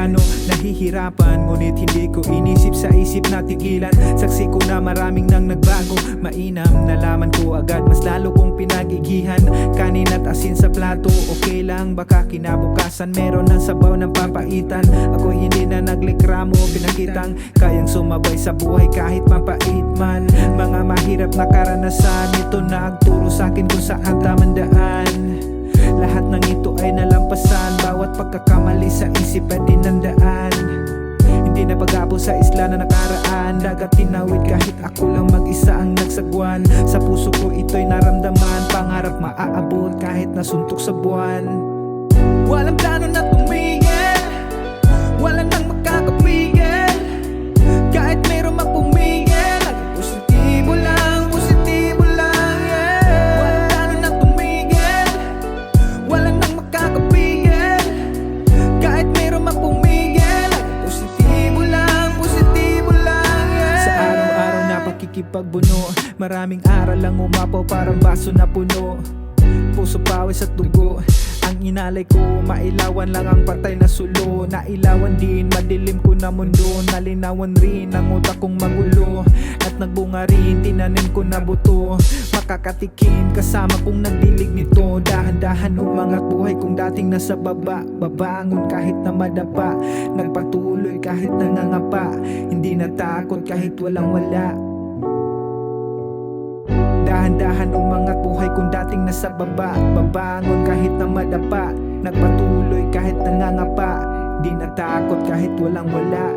plano. Nahihirapan, ngunit hindi ko inisip sa isip na tigilan. Saksi ko na maraming nang nagbago. Mainam, nalaman ko agad, mas lalo kong pinagigihan. Kanin at asin sa plato, okay lang. Baka kinabukasan meron ng sabaw ng papaitan. Ako hindi na naglikramo, pinakitang kayang sumabay sa buhay kahit mapait man. Mga mahirap na karanasan, ito nagturo sa akin kung saan tamang daan. Lahat ng ito ay nalampasan, bawat pagkakamali sa isip ay tinandaan. Hindi na pag-abo sa isla na nakaraan, dagat tinawid kahit ako lang mag-isa ang nagsagwan. Sa puso ko ito'y naramdaman, pangarap maaabot kahit nasuntok sa buwan. Walang plano na tumigil, wala nang makakapigil. Kahit mayroon mang pumigil, positibo lang, yeah. Walang plano na tumigil, wala nang makakapigil. Kahit mayroon mang pumigil, positibo lang, yeah. Sa araw-araw na pakikipagbuno, maraming aral lang umapaw parang baso na puno. Puso, pawis at dugo ang inalay ko, mailawan lang ang patay na sulo. Nailawan din, madilim ko na mundo. Nalinawan rin ang utak kong magulo. At nagbunga rin, tinanim ko na buto. Makakatikim, kasama kong nagdilig nito. Dahan-dahan umangat buhay kung dating nasa baba. Babangon kahit na madapa, nagpatuloy kahit nangangapa. Hindi natakot kahit walang wala. Dahan-dahan umangat buhay kung dating nasa baba. Babangon kahit na madapa, nagpatuloy kahit nangangapa. Di natakot kahit walang wala.